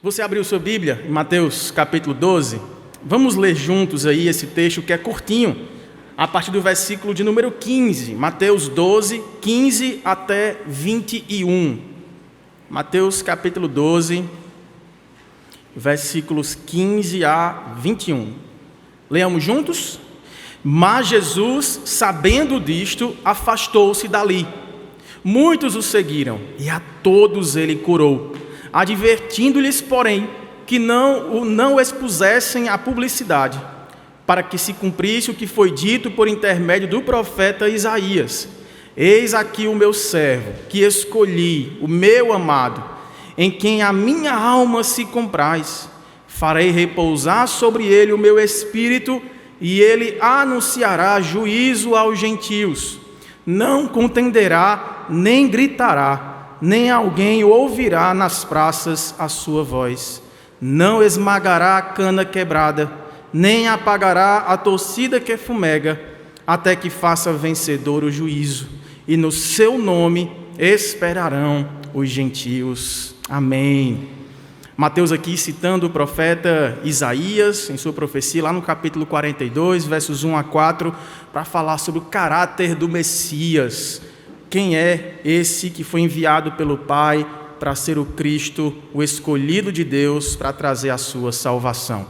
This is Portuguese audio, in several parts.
Você abriu sua Bíblia em Mateus capítulo 12? Vamos ler juntos aí esse texto que é curtinho, a partir do versículo de número 15. Mateus 12, 15 até 21. Mateus capítulo 12, versículos 15 a 21. Leamos juntos? Mas Jesus, sabendo disto, afastou-se dali. Muitos o seguiram, e a todos ele curou, advertindo-lhes, porém, que não expusessem à publicidade, para que se cumprisse o que foi dito por intermédio do profeta Isaías: Eis aqui o meu servo, que escolhi, o meu amado, em quem a minha alma se compraz. Farei repousar sobre ele o meu espírito, e ele anunciará juízo aos gentios. Não contenderá, nem gritará, nem alguém ouvirá nas praças a sua voz. Não esmagará a cana quebrada, nem apagará a torcida que fumega, até que faça vencedor o juízo, e no seu nome esperarão os gentios. Amém. Mateus aqui citando o profeta Isaías, em sua profecia, lá no capítulo 42, versos 1 a 4, para falar sobre o caráter do Messias. Quem é esse que foi enviado pelo Pai para ser o Cristo, o escolhido de Deus, para trazer a sua salvação?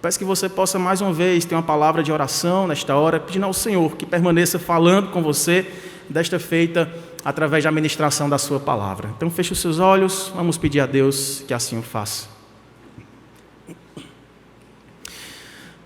Peço que você possa mais uma vez ter uma palavra de oração nesta hora, pedindo ao Senhor que permaneça falando com você, desta feita, através da ministração da sua palavra. Então feche os seus olhos, vamos pedir a Deus que assim o faça.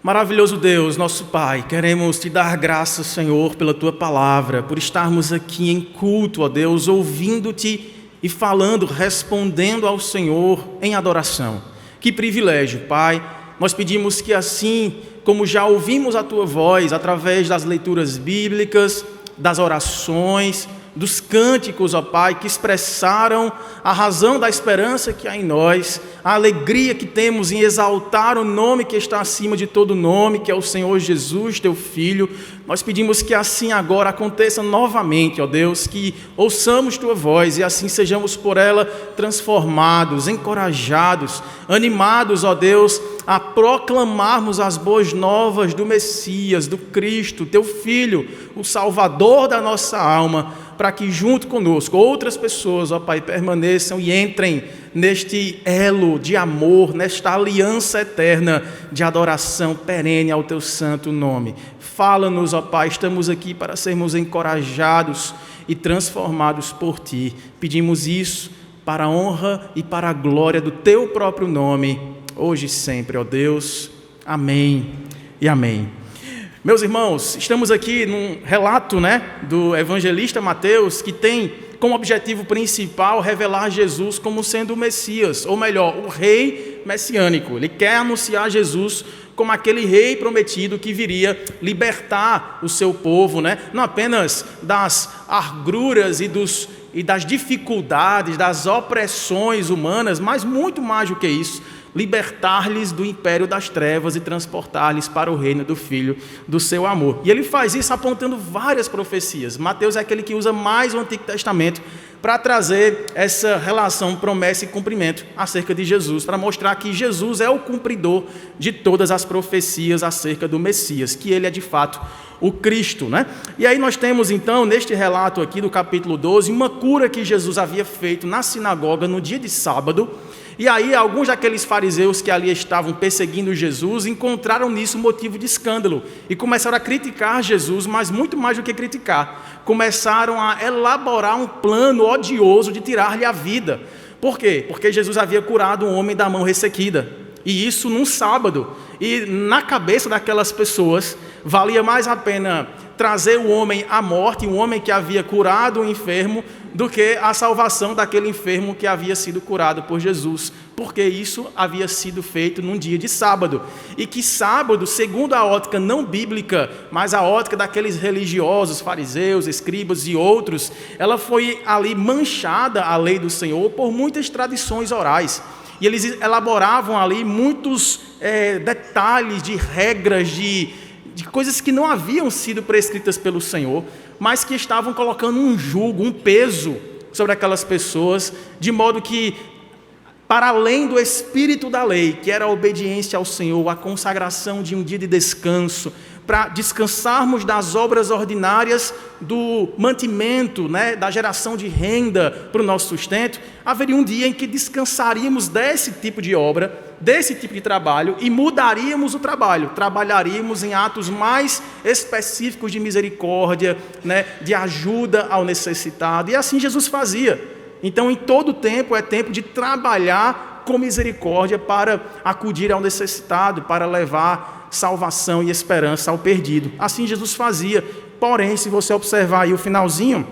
Maravilhoso Deus, nosso Pai, queremos te dar graças, Senhor, pela tua palavra, por estarmos aqui em culto, ó Deus, ouvindo-te e falando, respondendo ao Senhor em adoração. Que privilégio, Pai. Nós pedimos que assim como já ouvimos a tua voz através das leituras bíblicas, das orações, dos cânticos, ó Pai, que expressaram a razão da esperança que há em nós, a alegria que temos em exaltar o nome que está acima de todo nome, que é o Senhor Jesus, teu Filho. Nós pedimos que assim agora aconteça novamente, ó Deus, que ouçamos tua voz e assim sejamos por ela transformados, encorajados, animados, ó Deus, a proclamarmos as boas novas do Messias, do Cristo, teu Filho, o Salvador da nossa alma, para que junto conosco outras pessoas, ó Pai, permaneçam e entrem neste elo de amor, nesta aliança eterna de adoração perene ao teu santo nome. Fala-nos, ó Pai, estamos aqui para sermos encorajados e transformados por Ti. Pedimos isso para a honra e para a glória do Teu próprio nome, hoje e sempre, ó Deus. Amém e amém. Meus irmãos, estamos aqui num relato, do evangelista Mateus, que tem como objetivo principal revelar Jesus como sendo o Messias, ou melhor, o rei messiânico. Ele quer anunciar Jesus como aquele rei prometido que viria libertar o seu povo, não apenas das agruras e das dificuldades, das opressões humanas, mas muito mais do que isso, libertar-lhes do império das trevas e transportar-lhes para o reino do Filho do seu amor. E ele faz isso apontando várias profecias. Mateus é aquele que usa mais o Antigo Testamento para trazer essa relação promessa e cumprimento acerca de Jesus, para mostrar que Jesus é o cumpridor de todas as profecias acerca do Messias, que ele é de fato o Cristo, E aí nós temos então, neste relato aqui do capítulo 12, uma cura que Jesus havia feito na sinagoga no dia de sábado. E aí alguns daqueles fariseus que ali estavam perseguindo Jesus encontraram nisso motivo de escândalo e começaram a criticar Jesus, mas muito mais do que criticar, começaram a elaborar um plano odioso de tirar-lhe a vida. Por quê? Porque Jesus havia curado um homem da mão ressequida, e isso num sábado, e na cabeça daquelas pessoas valia mais a pena trazer o homem à morte, um homem que havia curado o enfermo, do que a salvação daquele enfermo que havia sido curado por Jesus, porque isso havia sido feito num dia de sábado, e que sábado, segundo a ótica não bíblica, mas a ótica daqueles religiosos, fariseus, escribas e outros, ela foi ali manchada, a lei do Senhor, por muitas tradições orais, e eles elaboravam ali muitos detalhes de regras, de coisas que não haviam sido prescritas pelo Senhor, mas que estavam colocando um jugo, um peso sobre aquelas pessoas, de modo que para além do espírito da lei, que era a obediência ao Senhor, a consagração de um dia de descanso, para descansarmos das obras ordinárias do mantimento, da geração de renda para o nosso sustento, haveria um dia em que descansaríamos desse tipo de obra, desse tipo de trabalho, e mudaríamos o trabalho, trabalharíamos em atos mais específicos de misericórdia, de ajuda ao necessitado, e assim Jesus fazia. Então, em todo tempo, é tempo de trabalhar com misericórdia para acudir ao necessitado, para levar salvação e esperança ao perdido. Assim Jesus fazia. Porém, se você observar aí o finalzinho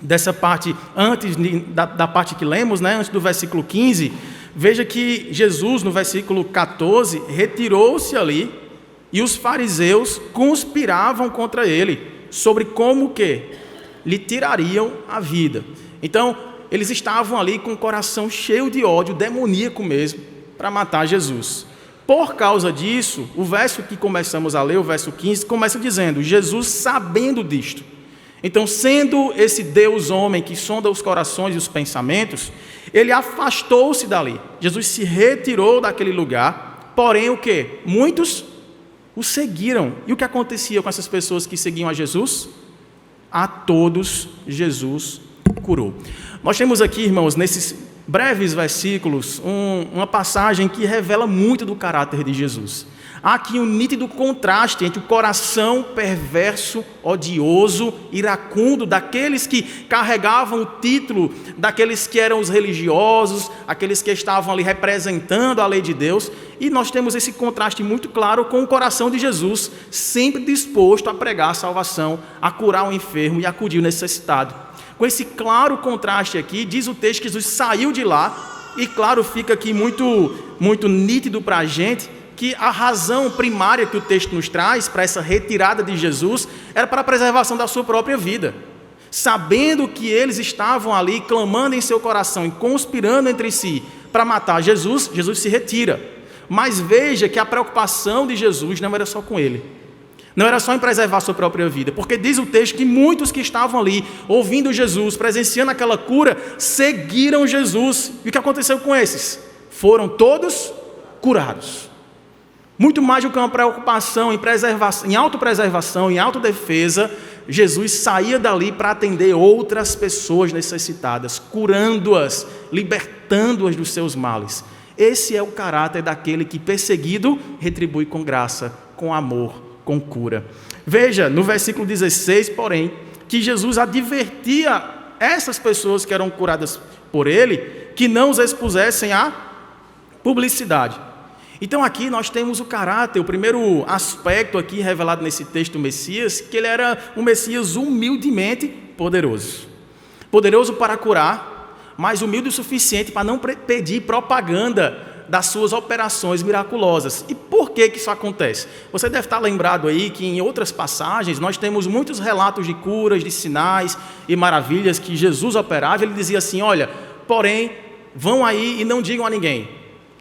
dessa parte, antes da parte que lemos, antes do versículo 15, veja que Jesus, no versículo 14, retirou-se ali e os fariseus conspiravam contra ele sobre como que lhe tirariam a vida. Então, eles estavam ali com o coração cheio de ódio, demoníaco mesmo, para matar Jesus. Por causa disso, o verso que começamos a ler, o verso 15, começa dizendo: Jesus sabendo disto. Então, sendo esse Deus homem que sonda os corações e os pensamentos, ele afastou-se dali. Jesus se retirou daquele lugar, porém o quê? Muitos o seguiram. E o que acontecia com essas pessoas que seguiam a Jesus? A todos Jesus curou. Nós temos aqui, irmãos, nesses breves versículos, uma passagem que revela muito do caráter de Jesus. Há aqui um nítido contraste entre o coração perverso, odioso, iracundo daqueles que carregavam o título daqueles que eram os religiosos, aqueles que estavam ali representando a lei de Deus, e nós temos esse contraste muito claro com o coração de Jesus, sempre disposto a pregar a salvação, a curar o enfermo e acudir o necessitado. Com esse claro contraste aqui, diz o texto que Jesus saiu de lá, e claro, fica aqui muito nítido para a gente, que a razão primária que o texto nos traz para essa retirada de Jesus era para a preservação da sua própria vida. Sabendo que eles estavam ali clamando em seu coração e conspirando entre si para matar Jesus, Jesus se retira. Mas veja que a preocupação de Jesus não era só com ele. Não era só em preservar a sua própria vida, porque diz o texto que muitos que estavam ali, ouvindo Jesus, presenciando aquela cura, seguiram Jesus. E o que aconteceu com esses? Foram todos curados. Muito mais do que uma preocupação em autopreservação, em autodefesa, Jesus saía dali para atender outras pessoas necessitadas, curando-as, libertando-as dos seus males. Esse é o caráter daquele que, perseguido, retribui com graça, com amor, com cura. Veja, no versículo 16, porém, que Jesus advertia essas pessoas que eram curadas por ele, que não os expusessem à publicidade. Então aqui nós temos o caráter, o primeiro aspecto aqui revelado nesse texto do Messias, que ele era um Messias humildemente poderoso. Poderoso para curar, mas humilde o suficiente para não pedir propaganda das suas operações miraculosas. E por que isso acontece? Você deve estar lembrado aí que em outras passagens nós temos muitos relatos de curas, de sinais e maravilhas que Jesus operava. Ele dizia assim: olha, porém, vão aí e não digam a ninguém.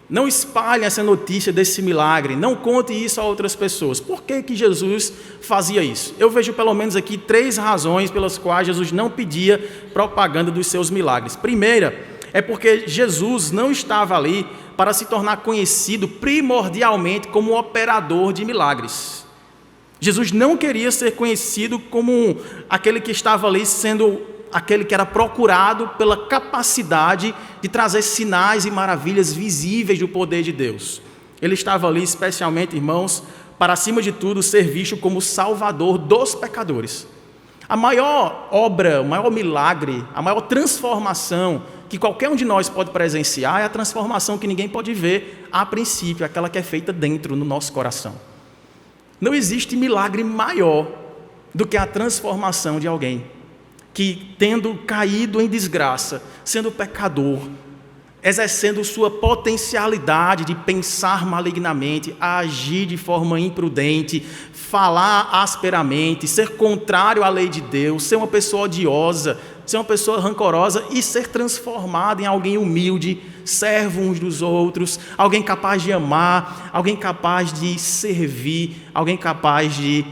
Não espalhem essa notícia desse milagre, não conte isso a outras pessoas. Por que Jesus fazia isso? Eu vejo pelo menos aqui 3 razões pelas quais Jesus não pedia propaganda dos seus milagres. Primeira, é porque Jesus não estava ali para se tornar conhecido primordialmente como operador de milagres. Jesus não queria ser conhecido como aquele que estava ali sendo aquele que era procurado pela capacidade de trazer sinais e maravilhas visíveis do poder de Deus. Ele estava ali especialmente, irmãos, para acima de tudo ser visto como salvador dos pecadores. A maior obra, o maior milagre, a maior transformação que qualquer um de nós pode presenciar é a transformação que ninguém pode ver a princípio, aquela que é feita dentro, no nosso coração. Não existe milagre maior do que a transformação de alguém que, tendo caído em desgraça, sendo pecador, exercendo sua potencialidade de pensar malignamente, agir de forma imprudente, falar asperamente, ser contrário à lei de Deus, ser uma pessoa odiosa, ser uma pessoa rancorosa e ser transformado em alguém humilde, servo uns dos outros, alguém capaz de amar, alguém capaz de servir, alguém capaz de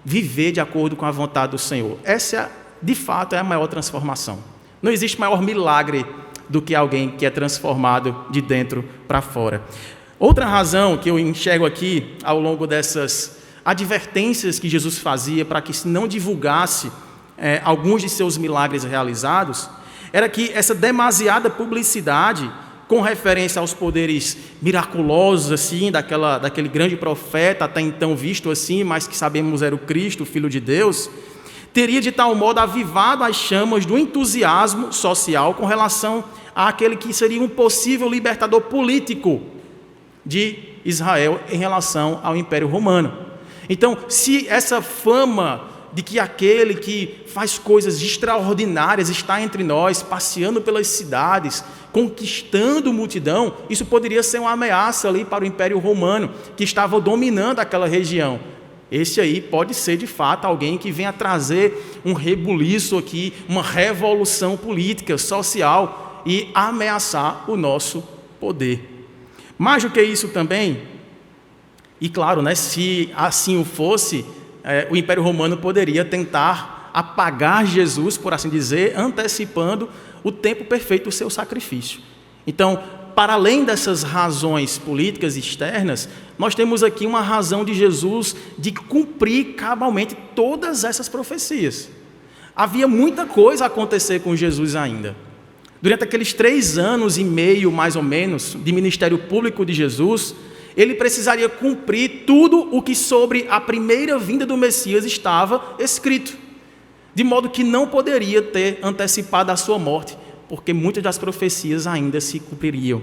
viver de acordo com a vontade do Senhor. Essa, de fato, é a maior transformação. Não existe maior milagre do que alguém que é transformado de dentro para fora. Outra razão que eu enxergo aqui ao longo dessas advertências que Jesus fazia para que se não divulgasse alguns de seus milagres realizados, era que essa demasiada publicidade com referência aos poderes miraculosos assim, daquele grande profeta, até então visto assim, mas que sabemos era o Cristo, o Filho de Deus, teria de tal modo avivado as chamas do entusiasmo social com relação àquele que seria um possível libertador político de Israel em relação ao Império Romano. Então, se essa fama de que aquele que faz coisas extraordinárias está entre nós, passeando pelas cidades, conquistando multidão, isso poderia ser uma ameaça ali para o Império Romano, que estava dominando aquela região. Esse aí pode ser, de fato, alguém que venha trazer um rebuliço aqui, uma revolução política, social e ameaçar o nosso poder. Mais do que isso também, e claro, se assim o fosse, o Império Romano poderia tentar apagar Jesus, por assim dizer, antecipando o tempo perfeito do seu sacrifício. Então, para além dessas razões políticas externas, nós temos aqui uma razão de Jesus de cumprir cabalmente todas essas profecias. Havia muita coisa a acontecer com Jesus ainda. Durante aqueles 3 anos e meio, mais ou menos, de ministério público de Jesus, ele precisaria cumprir tudo o que sobre a primeira vinda do Messias estava escrito, de modo que não poderia ter antecipado a sua morte, porque muitas das profecias ainda se cumpririam.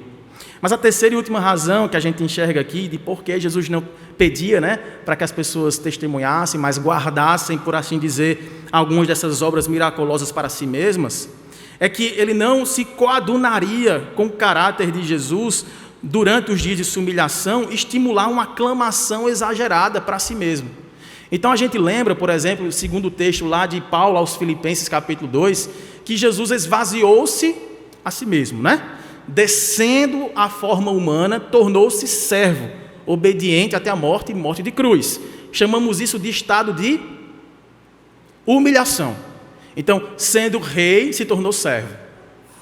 Mas a terceira e última razão que a gente enxerga aqui de por que Jesus não pedia, para que as pessoas testemunhassem, mas guardassem, por assim dizer, algumas dessas obras miraculosas para si mesmas, é que ele não se coadunaria com o caráter de Jesus durante os dias de sua humilhação, estimular uma aclamação exagerada para si mesmo. Então a gente lembra, por exemplo, o segundo texto lá de Paulo aos Filipenses, capítulo 2, que Jesus esvaziou-se a si mesmo, descendo à forma humana, tornou-se servo, obediente até a morte e morte de cruz. Chamamos isso de estado de humilhação. Então, sendo rei, se tornou servo.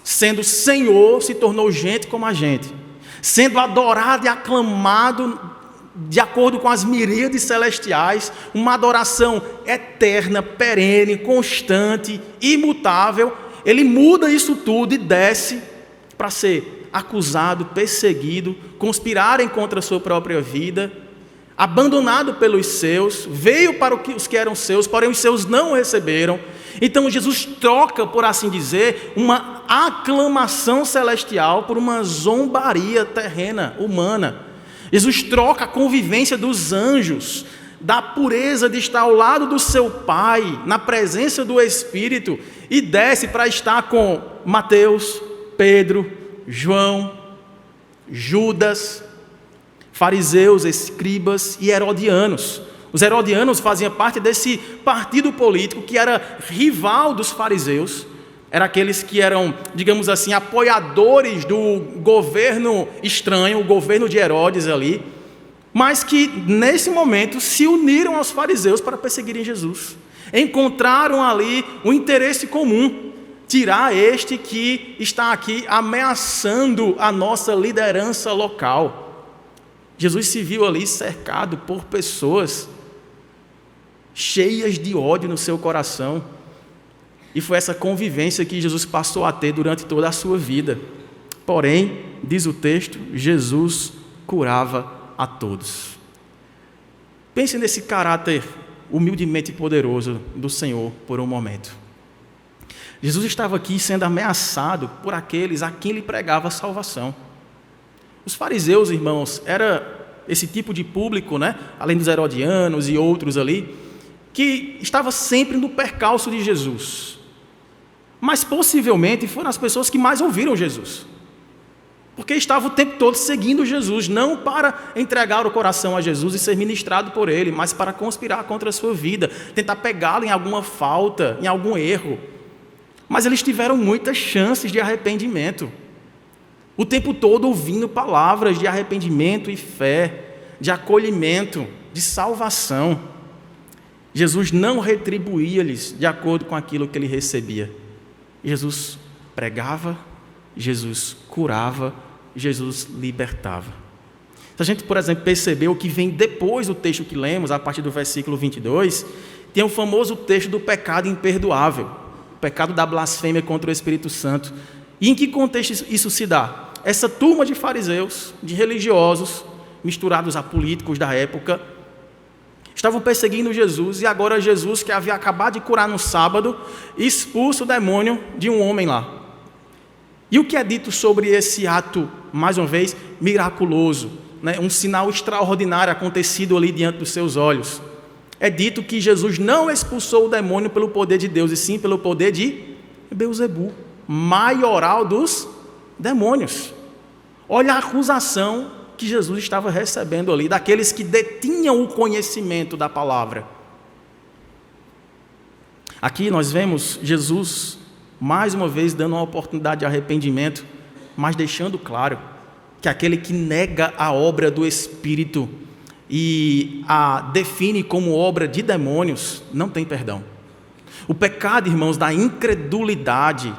Sendo senhor, se tornou gente como a gente. Sendo adorado e aclamado de acordo com as miríades celestiais, uma adoração eterna, perene, constante, imutável, ele muda isso tudo e desce para ser acusado, perseguido, conspirarem contra a sua própria vida, abandonado pelos seus, veio para os que eram seus, porém os seus não o receberam. Então Jesus troca, por assim dizer, uma aclamação celestial por uma zombaria terrena, humana. Jesus troca a convivência dos anjos, da pureza de estar ao lado do seu Pai, na presença do Espírito, e desce para estar com Mateus, Pedro, João, Judas, fariseus, escribas e herodianos. Os herodianos faziam parte desse partido político que era rival dos fariseus. Eram aqueles que eram, digamos assim, apoiadores do governo estranho, o governo de Herodes ali, mas que nesse momento se uniram aos fariseus para perseguirem Jesus. Encontraram ali um interesse comum, tirar este que está aqui ameaçando a nossa liderança local. Jesus se viu ali cercado por pessoas cheias de ódio no seu coração. E foi essa convivência que Jesus passou a ter durante toda a sua vida. Porém, diz o texto, Jesus curava a todos. Pense nesse caráter humildemente poderoso do Senhor por um momento. Jesus estava aqui sendo ameaçado por aqueles a quem ele pregava a salvação. Os fariseus, irmãos, era esse tipo de público, além dos herodianos e outros ali, que estava sempre no percalço de Jesus. Mas possivelmente foram as pessoas que mais ouviram Jesus, porque estavam o tempo todo seguindo Jesus, não para entregar o coração a Jesus e ser ministrado por ele, mas para conspirar contra a sua vida, tentar pegá-lo em alguma falta, em algum erro. Mas eles tiveram muitas chances de arrependimento, o tempo todo ouvindo palavras de arrependimento e fé, de acolhimento, de salvação. Jesus não retribuía-lhes de acordo com aquilo que ele recebia. Jesus pregava, Jesus curava, Jesus libertava. Se a gente, por exemplo, perceber o que vem depois do texto que lemos, a partir do versículo 22, tem o famoso texto do pecado imperdoável, o pecado da blasfêmia contra o Espírito Santo. E em que contexto isso se dá? Essa turma de fariseus, de religiosos, misturados a políticos da época, estavam perseguindo Jesus, e agora Jesus, que havia acabado de curar no sábado, expulsa o demônio de um homem lá. E o que é dito sobre esse ato, mais uma vez, miraculoso, né? Um sinal extraordinário acontecido ali diante dos seus olhos? É dito que Jesus não expulsou o demônio pelo poder de Deus, e sim pelo poder de Beelzebu, maioral dos demônios. Olha a acusação que Jesus estava recebendo ali, daqueles que detinham o conhecimento da palavra. Aqui nós vemos Jesus, mais uma vez, dando uma oportunidade de arrependimento, mas deixando claro que aquele que nega a obra do Espírito e a define como obra de demônios, não tem perdão. O pecado, irmãos, da incredulidade,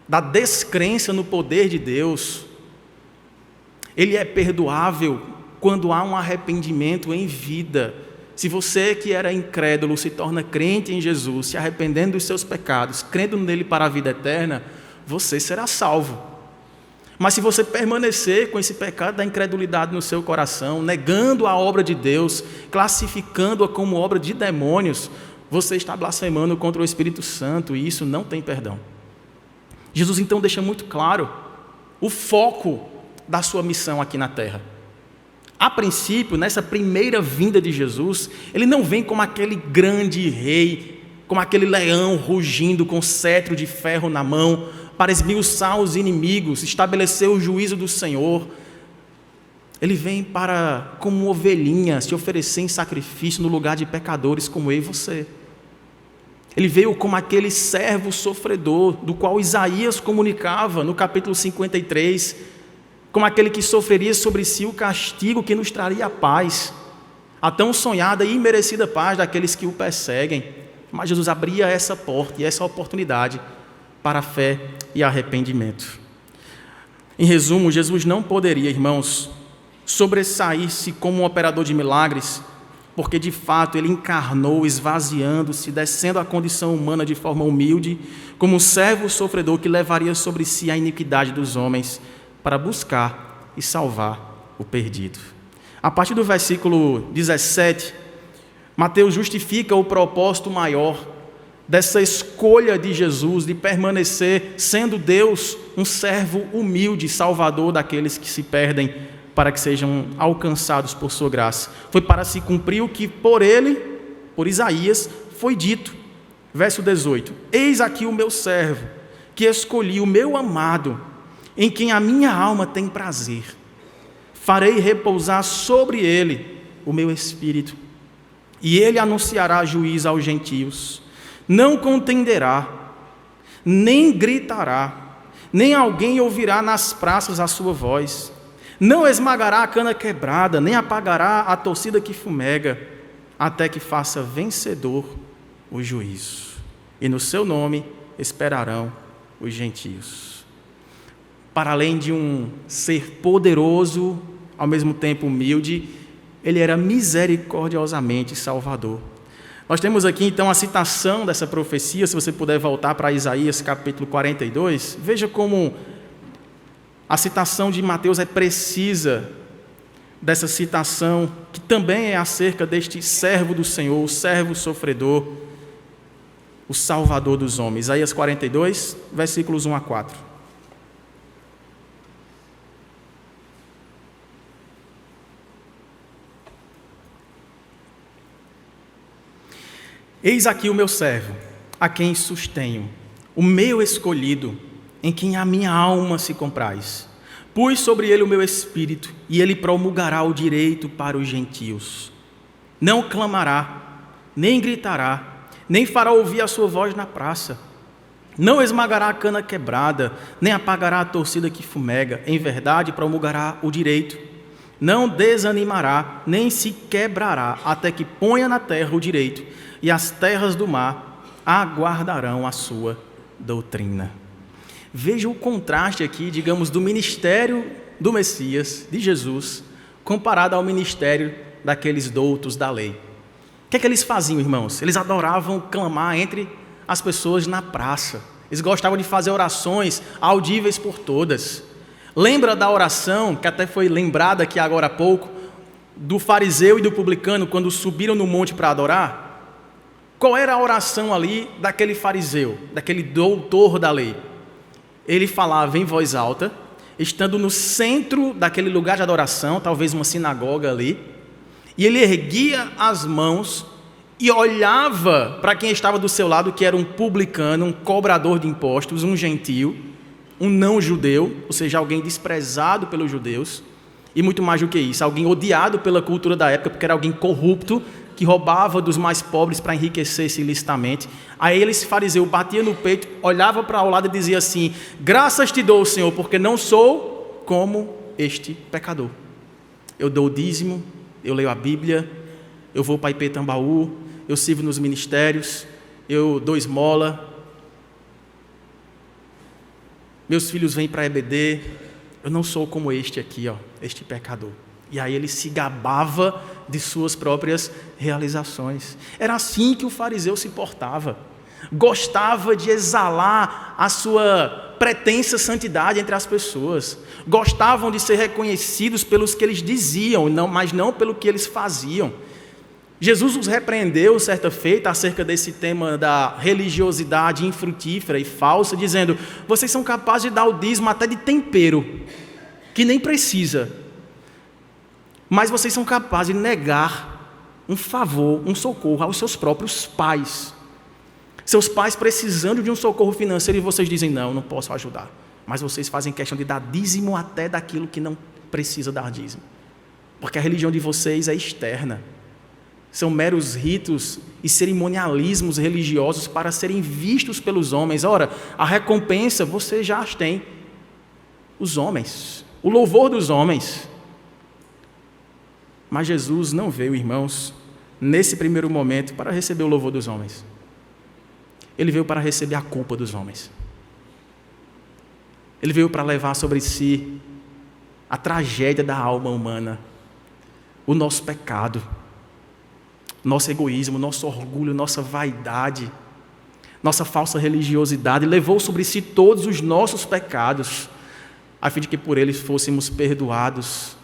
da descrença no poder de Deus, ele é perdoável quando há um arrependimento em vida. Se você que era incrédulo se torna crente em Jesus, se arrependendo dos seus pecados, crendo nele para a vida eterna, você será salvo. Mas se você permanecer com esse pecado da incredulidade no seu coração, negando a obra de Deus, classificando-a como obra de demônios, você está blasfemando contra o Espírito Santo, e isso não tem perdão. Jesus então deixa muito claro o foco da sua missão aqui na terra. A princípio, nessa primeira vinda de Jesus, ele não vem como aquele grande rei, como aquele leão rugindo com cetro de ferro na mão, para esmiuçar os inimigos, estabelecer o juízo do Senhor. Ele vem para, como ovelhinha, se oferecer em sacrifício no lugar de pecadores como eu e você. Ele veio como aquele servo sofredor, do qual Isaías comunicava no capítulo 53, como aquele que sofreria sobre si o castigo que nos traria a paz, a tão sonhada e imerecida paz daqueles que o perseguem. Mas Jesus abria essa porta e essa oportunidade para a fé e arrependimento. Em resumo, Jesus não poderia, irmãos, sobressair-se como um operador de milagres, porque de fato ele encarnou, esvaziando-se, descendo à condição humana de forma humilde, como um servo sofredor que levaria sobre si a iniquidade dos homens para buscar e salvar o perdido. A partir do versículo 17, Mateus justifica o propósito maior dessa escolha de Jesus de permanecer, sendo Deus, um servo humilde, salvador daqueles que se perdem, para que sejam alcançados por sua graça. Foi para se cumprir o que por ele, por Isaías, foi dito. Verso 18: Eis aqui o meu servo, que escolhi, o meu amado, em quem a minha alma tem prazer. Farei repousar sobre ele o meu espírito, e ele anunciará juízo aos gentios. Não contenderá, nem gritará, nem alguém ouvirá nas praças a sua voz. Não esmagará a cana quebrada, nem apagará a torcida que fumega, até que faça vencedor o juízo. E no seu nome esperarão os gentios. Para além de um ser poderoso, ao mesmo tempo humilde, ele era misericordiosamente salvador. Nós temos aqui então a citação dessa profecia, se você puder voltar para Isaías capítulo 42, veja como a citação de Mateus é precisa dessa citação, que também é acerca deste servo do Senhor, o servo sofredor, o salvador dos homens. Isaías 42, versículos 1 a 4. Eis aqui o meu servo, a quem sustenho, o meu escolhido, em quem a minha alma se compraz. Pus sobre ele o meu espírito, e ele promulgará o direito para os gentios. Não clamará, nem gritará, nem fará ouvir a sua voz na praça. Não esmagará a cana quebrada, nem apagará a torcida que fumega. Em verdade, promulgará o direito. Não desanimará, nem se quebrará, até que ponha na terra o direito, e as terras do mar aguardarão a sua doutrina. Veja o contraste aqui, digamos, do ministério do Messias, de Jesus, comparado ao ministério daqueles doutos da lei. O que é que eles faziam, irmãos? Eles adoravam clamar entre as pessoas na praça. Eles gostavam de fazer orações audíveis por todas. Lembra da oração, que até foi lembrada aqui agora há pouco, do fariseu e do publicano, quando subiram no monte para adorar? Qual era a oração ali daquele fariseu, daquele doutor da lei? Ele falava em voz alta, estando no centro daquele lugar de adoração, talvez uma sinagoga ali, e ele erguia as mãos e olhava para quem estava do seu lado, que era um publicano, um cobrador de impostos, um gentio, um não-judeu, ou seja, alguém desprezado pelos judeus, e muito mais do que isso, alguém odiado pela cultura da época, porque era alguém corrupto, que roubava dos mais pobres para enriquecer-se ilicitamente. Aí esse fariseu batia no peito, olhava para o lado e dizia assim: graças te dou, Senhor, porque não sou como este pecador. Eu dou o dízimo, eu leio a Bíblia, eu vou para Ipetambaú, eu sirvo nos ministérios, eu dou esmola, meus filhos vêm para a EBD, eu não sou como este aqui, este pecador. E aí ele se gabava de suas próprias realizações. Era assim que o fariseu se portava. Gostava de exalar a sua pretensa santidade entre as pessoas. Gostavam de ser reconhecidos pelos que eles diziam, mas não pelo que eles faziam. Jesus os repreendeu certa feita acerca desse tema da religiosidade infrutífera e falsa, dizendo: vocês são capazes de dar o dízimo até de tempero, que nem precisa, mas vocês são capazes de negar um favor, um socorro aos seus próprios pais. Seus pais precisando de um socorro financeiro e vocês dizem: não posso ajudar. Mas vocês fazem questão de dar dízimo até daquilo que não precisa dar dízimo. Porque a religião de vocês é externa. São meros ritos e cerimonialismos religiosos para serem vistos pelos homens. Ora, a recompensa vocês já as têm. Os homens, o louvor dos homens. Mas Jesus não veio, irmãos, nesse primeiro momento para receber o louvor dos homens. Ele veio para receber a culpa dos homens. Ele veio para levar sobre si a tragédia da alma humana, o nosso pecado, nosso egoísmo, nosso orgulho, nossa vaidade, nossa falsa religiosidade. Levou sobre si todos os nossos pecados, a fim de que por eles fôssemos perdoados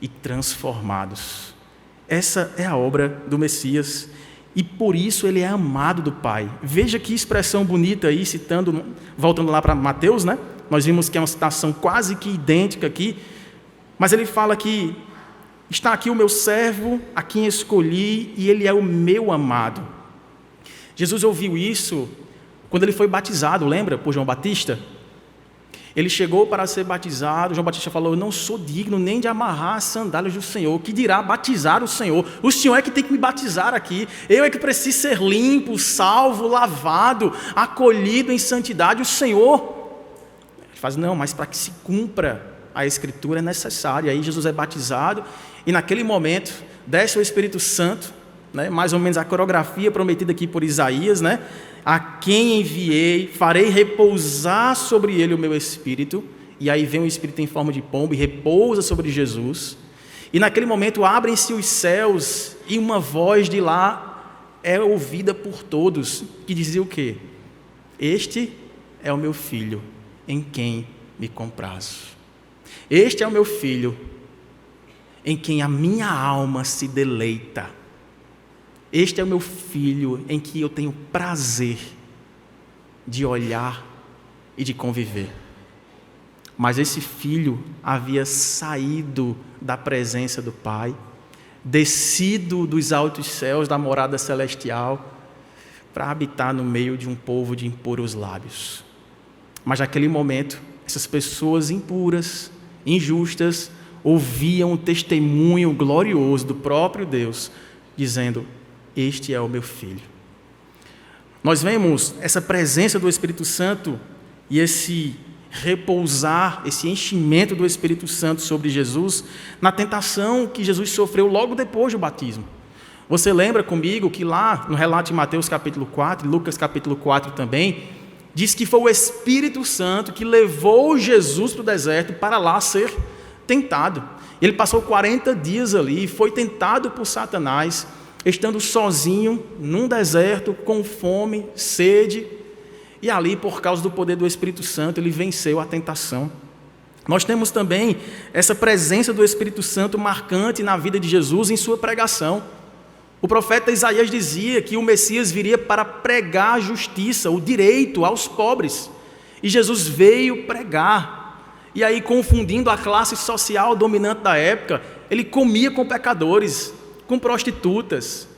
e transformados. Essa é a obra do Messias e por isso ele é amado do Pai. Veja que expressão bonita aí, citando, voltando lá para Mateus, né? Nós vimos que é uma citação quase que idêntica aqui, mas ele fala que está aqui o meu servo, a quem escolhi, e ele é o meu amado. Jesus ouviu isso quando ele foi batizado, lembra, por João Batista? Ele chegou para ser batizado, João Batista falou: eu não sou digno nem de amarrar as sandálias do Senhor, que dirá batizar o Senhor? O Senhor é que tem que me batizar aqui, eu é que preciso ser limpo, salvo, lavado, acolhido em santidade, o Senhor. Ele faz: não, mas para que se cumpra a Escritura é necessário. Aí Jesus é batizado e naquele momento desce o Espírito Santo, né? Mais ou menos a coreografia prometida aqui por Isaías, né? A quem enviei, farei repousar sobre ele o meu Espírito. E aí vem o Espírito em forma de pombo e repousa sobre Jesus. E naquele momento abrem-se os céus e uma voz de lá é ouvida por todos, que dizia o quê? Este é o meu filho, em quem me comprazo. Este é o meu filho, em quem a minha alma se deleita. Este é o meu filho, em que eu tenho prazer de olhar e de conviver. Mas esse filho havia saído da presença do Pai, descido dos altos céus, da morada celestial, para habitar no meio de um povo de impuros lábios. Mas naquele momento, essas pessoas impuras, injustas, ouviam o testemunho glorioso do próprio Deus, dizendo: este é o meu filho. Nós vemos essa presença do Espírito Santo e esse repousar, esse enchimento do Espírito Santo sobre Jesus na tentação que Jesus sofreu logo depois do batismo. Você lembra comigo que lá no relato de Mateus capítulo 4, Lucas capítulo 4 também, Diz que foi o Espírito Santo que levou Jesus para o deserto para lá ser tentado. Ele passou 40 dias ali, foi tentado por Satanás, estando sozinho, num deserto, com fome, sede, e ali, por causa do poder do Espírito Santo, ele venceu a tentação. Nós temos também essa presença do Espírito Santo marcante na vida de Jesus em sua pregação. O profeta Isaías dizia que o Messias viria para pregar a justiça, o direito aos pobres. E Jesus veio pregar. E aí, confundindo a classe social dominante da época, ele comia com pecadores, com prostitutas,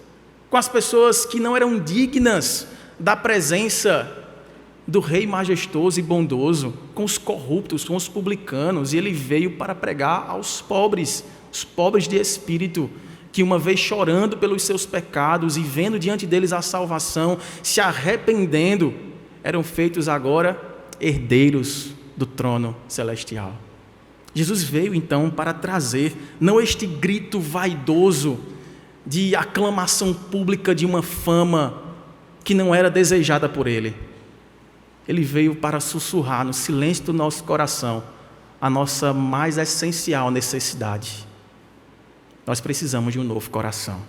com as pessoas que não eram dignas da presença do Rei majestoso e bondoso, com os corruptos, com os publicanos, e ele veio para pregar aos pobres, os pobres de espírito, que uma vez chorando pelos seus pecados e vendo diante deles a salvação, se arrependendo, eram feitos agora herdeiros do trono celestial. Jesus veio então para trazer, não este grito vaidoso de aclamação pública de uma fama que não era desejada por ele. Ele veio para sussurrar no silêncio do nosso coração a nossa mais essencial necessidade. Nós precisamos de um novo coração.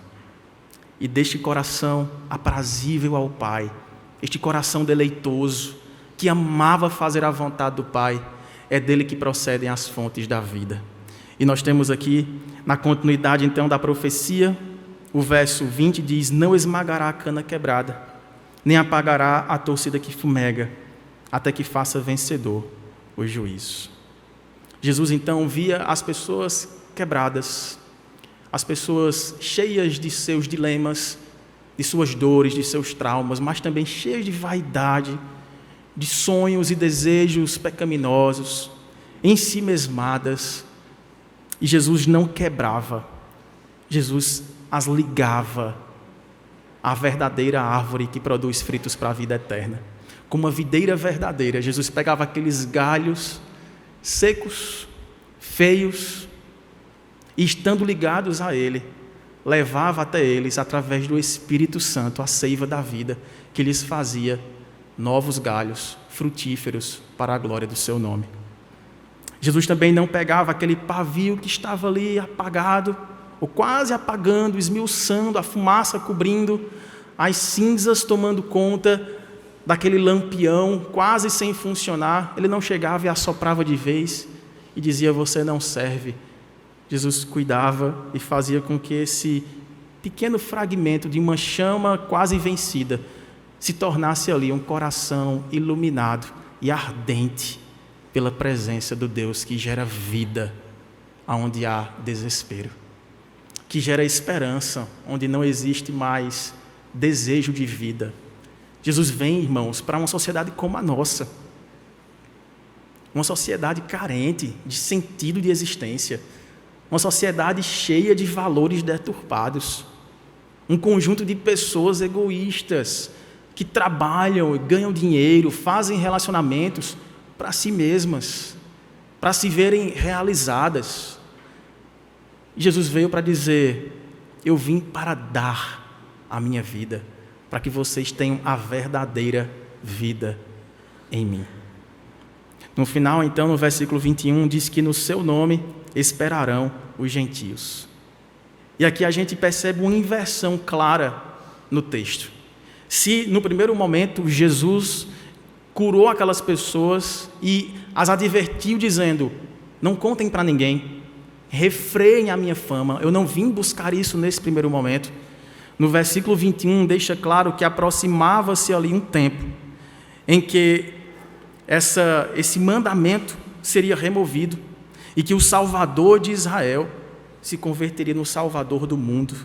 E deste coração aprazível ao Pai, este coração deleitoso, que amava fazer a vontade do Pai, é dele que procedem as fontes da vida. E nós temos aqui, na continuidade então da profecia, o verso 20 diz: não esmagará a cana quebrada, nem apagará a torcida que fumega, até que faça vencedor o juízo. Jesus então via as pessoas quebradas, as pessoas cheias de seus dilemas, de suas dores, de seus traumas, mas também cheias de vaidade, de sonhos e desejos pecaminosos, em si mesmadas. E Jesus não quebrava, Jesus as ligava à verdadeira árvore que produz frutos para a vida eterna. Como uma videira verdadeira, Jesus pegava aqueles galhos secos, feios, e estando ligados a Ele, levava até eles, através do Espírito Santo, a seiva da vida, que lhes fazia novos galhos frutíferos para a glória do seu nome. Jesus também não pegava aquele pavio que estava ali apagado, ou quase apagando, esmiuçando, a fumaça cobrindo, as cinzas tomando conta daquele lampião quase sem funcionar. Ele não chegava e assoprava de vez e dizia: você não serve. Jesus cuidava e fazia com que esse pequeno fragmento de uma chama quase vencida se tornasse ali um coração iluminado e ardente pela presença do Deus que gera vida onde há desespero, que gera esperança onde não existe mais desejo de vida. Jesus vem, irmãos, para uma sociedade como a nossa, uma sociedade carente de sentido de existência, uma sociedade cheia de valores deturpados, um conjunto de pessoas egoístas que trabalham e ganham dinheiro, fazem relacionamentos para si mesmas, para se verem realizadas. Jesus veio para dizer: eu vim para dar a minha vida, para que vocês tenham a verdadeira vida em mim. No final, então, no versículo 21, diz que no seu nome esperarão os gentios. E aqui a gente percebe uma inversão clara no texto. Se no primeiro momento Jesus curou aquelas pessoas e as advertiu dizendo: não contem para ninguém, refreiem a minha fama, eu não vim buscar isso nesse primeiro momento. No versículo 21 deixa claro que aproximava-se ali um tempo em que esse mandamento seria removido e que o Salvador de Israel se converteria no Salvador do mundo.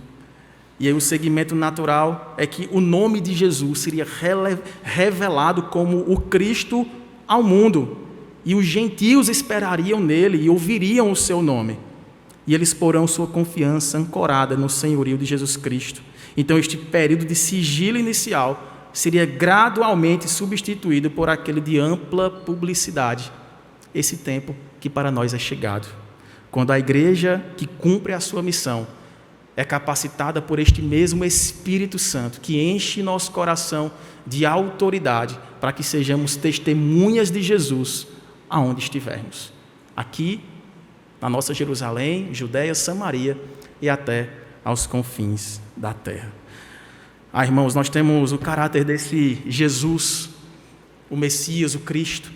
E aí o segmento natural é que o nome de Jesus seria revelado como o Cristo ao mundo, e os gentios esperariam nele e ouviriam o seu nome, e eles porão sua confiança ancorada no senhorio de Jesus Cristo. Então este período de sigilo inicial seria gradualmente substituído por aquele de ampla publicidade, esse tempo que para nós é chegado, quando a igreja que cumpre a sua missão é capacitada por este mesmo Espírito Santo, que enche nosso coração de autoridade para que sejamos testemunhas de Jesus aonde estivermos. Aqui, na nossa Jerusalém, Judéia, Samaria e até aos confins da terra. Irmãos, nós temos o caráter desse Jesus, o Messias, o Cristo,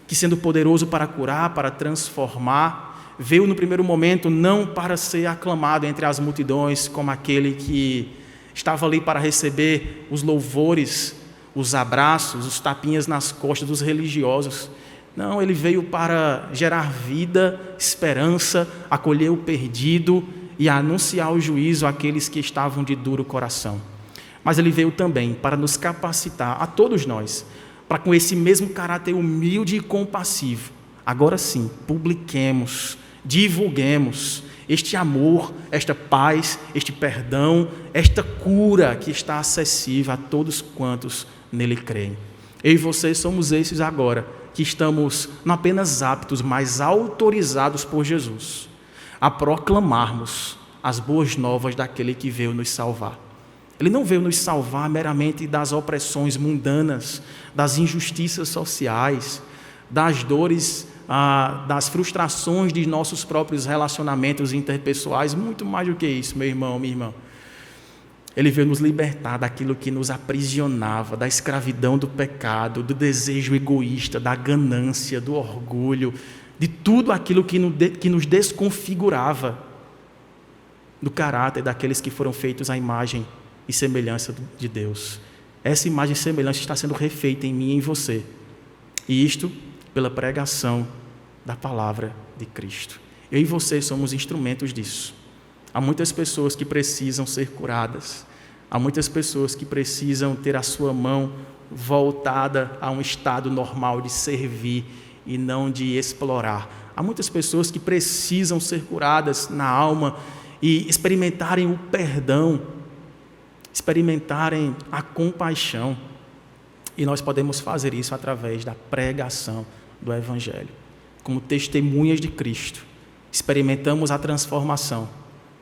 que sendo poderoso para curar, para transformar, veio no primeiro momento não para ser aclamado entre as multidões como aquele que estava ali para receber os louvores, os abraços, os tapinhas nas costas dos religiosos. Não, ele veio para gerar vida, esperança, acolher o perdido e anunciar o juízo àqueles que estavam de duro coração. Mas ele veio também para nos capacitar, a todos nós, para com esse mesmo caráter humilde e compassivo, agora sim, publiquemos, divulguemos este amor, esta paz, este perdão, esta cura que está acessível a todos quantos nele creem. Eu e você somos esses agora, que estamos não apenas aptos, mas autorizados por Jesus a proclamarmos as boas novas daquele que veio nos salvar. Ele não veio nos salvar meramente das opressões mundanas, das injustiças sociais, das dores, das frustrações de nossos próprios relacionamentos interpessoais, muito mais do que isso, meu irmão, minha irmã. Ele veio nos libertar daquilo que nos aprisionava, da escravidão do pecado, do desejo egoísta, da ganância, do orgulho, de tudo aquilo que nos desconfigurava do caráter daqueles que foram feitos à imagem e semelhança de Deus. Essa imagem e semelhança está sendo refeita em mim e em você. E isto pela pregação da palavra de Cristo. Eu e você somos instrumentos disso. Há muitas pessoas que precisam ser curadas. Há muitas pessoas que precisam ter a sua mão voltada a um estado normal de servir e não de explorar. Há muitas pessoas que precisam ser curadas na alma e experimentarem o perdão, experimentarem a compaixão. E nós podemos fazer isso através da pregação do Evangelho. Como testemunhas de Cristo, experimentamos a transformação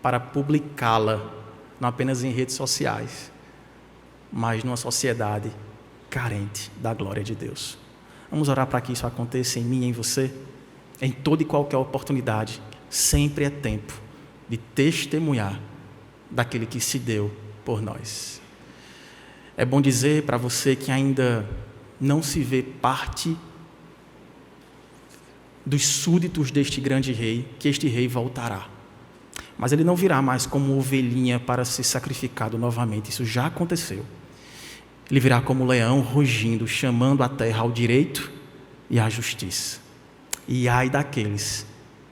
para publicá-la, não apenas em redes sociais, mas numa sociedade carente da glória de Deus. Vamos orar para que isso aconteça em mim e em você, em toda e qualquer oportunidade. Sempre é tempo de testemunhar daquele que se deu por nós. É bom dizer para você que ainda não se vê parte dos súditos deste grande rei, que este rei voltará. Mas ele não virá mais como ovelhinha para ser sacrificado novamente. Isso já aconteceu. Ele virá como leão rugindo, chamando a terra ao direito e à justiça. E ai daqueles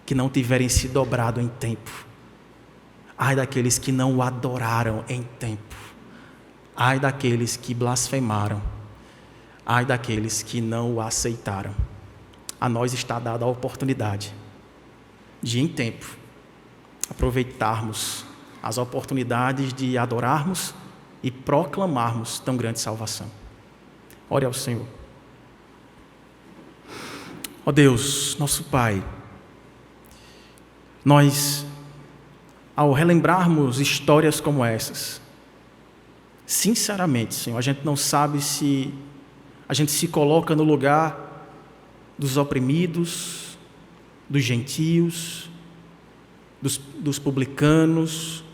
que não tiverem se dobrado em tempo. Ai daqueles que não o adoraram em tempo. Ai daqueles que blasfemaram. Ai daqueles que não o aceitaram. A nós está dada a oportunidade de, em tempo, aproveitarmos as oportunidades de adorarmos e proclamarmos tão grande salvação. Ore ao Senhor. Ó Deus, nosso Pai, nós, ao relembrarmos histórias como essas, sinceramente, Senhor, a gente não sabe se a gente se coloca no lugar dos oprimidos, dos gentios, dos publicanos,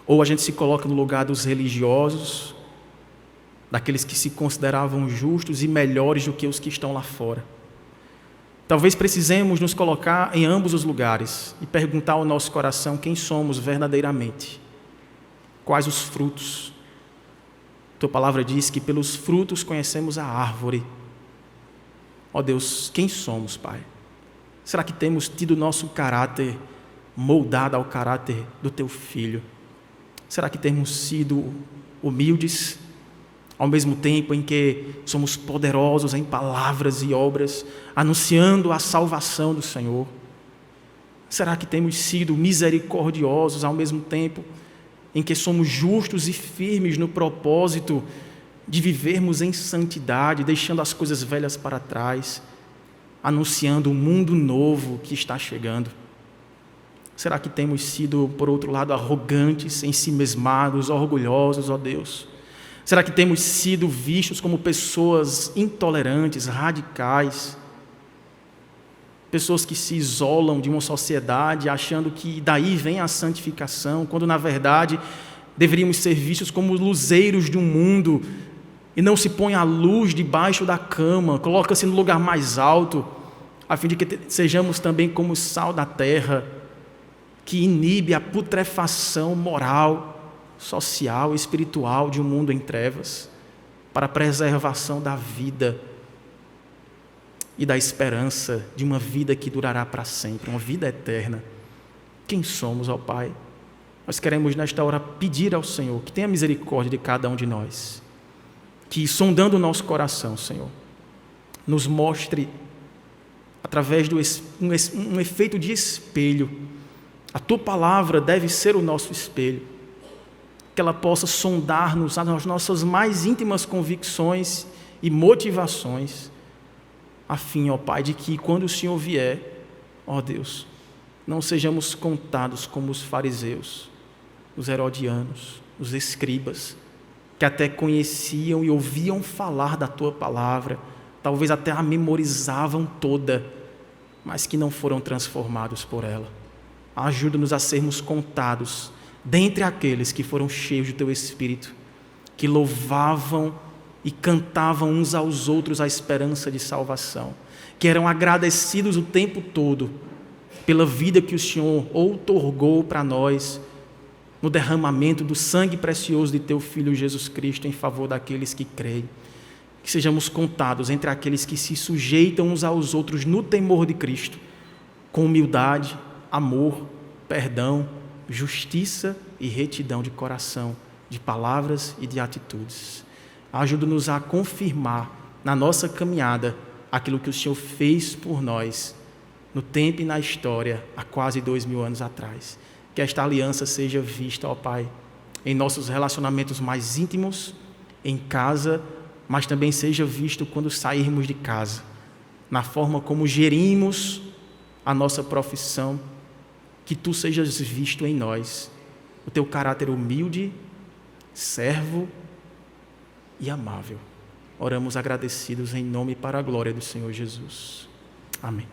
ou a gente se coloca no lugar dos religiosos, daqueles que se consideravam justos e melhores do que os que estão lá fora. Talvez precisemos nos colocar em ambos os lugares e perguntar ao nosso coração quem somos verdadeiramente, quais os frutos. Tua palavra diz que pelos frutos conhecemos a árvore. Ó Deus, quem somos, Pai? Será que temos tido nosso caráter moldado ao caráter do Teu Filho? Será que temos sido humildes, ao mesmo tempo em que somos poderosos em palavras e obras, anunciando a salvação do Senhor? Será que temos sido misericordiosos ao mesmo tempo em que somos justos e firmes no propósito de vivermos em santidade, deixando as coisas velhas para trás, anunciando um mundo novo que está chegando? Será que temos sido, por outro lado, arrogantes, ensimesmados, orgulhosos, ó Deus? Será que temos sido vistos como pessoas intolerantes, radicais? Pessoas que se isolam de uma sociedade achando que daí vem a santificação, quando na verdade deveríamos ser vistos como luzeiros de um mundo e não se põe a luz debaixo da cama, coloca-se no lugar mais alto, a fim de que sejamos também como o sal da terra, que inibe a putrefação moral, social, espiritual de um mundo em trevas, para a preservação da vida e da esperança de uma vida que durará para sempre, uma vida eterna. Quem somos, ó Pai? Nós queremos nesta hora pedir ao Senhor que tenha misericórdia de cada um de nós, que sondando o nosso coração, Senhor, nos mostre através de um efeito de espelho. A Tua palavra deve ser o nosso espelho, que ela possa sondar-nos as nossas mais íntimas convicções e motivações, a fim, ó Pai, de que quando o Senhor vier, ó Deus, não sejamos contados como os fariseus, os herodianos, os escribas, que até conheciam e ouviam falar da Tua palavra, talvez até a memorizavam toda, mas que não foram transformados por ela. Ajuda-nos a sermos contados dentre aqueles que foram cheios do Teu Espírito, que louvavam e cantavam uns aos outros a esperança de salvação, que eram agradecidos o tempo todo pela vida que o Senhor outorgou para nós, no derramamento do sangue precioso de Teu Filho Jesus Cristo em favor daqueles que creem. Que sejamos contados entre aqueles que se sujeitam uns aos outros no temor de Cristo, com humildade, amor, perdão, justiça e retidão de coração, de palavras e de atitudes. Ajuda-nos a confirmar na nossa caminhada aquilo que o Senhor fez por nós no tempo e na história há quase 2000 anos atrás. Que esta aliança seja vista, ó Pai, em nossos relacionamentos mais íntimos, em casa, mas também seja visto quando sairmos de casa, na forma como gerimos a nossa profissão, que Tu sejas visto em nós, o Teu caráter humilde, servo e amável. Oramos agradecidos em nome e para a glória do Senhor Jesus. Amém.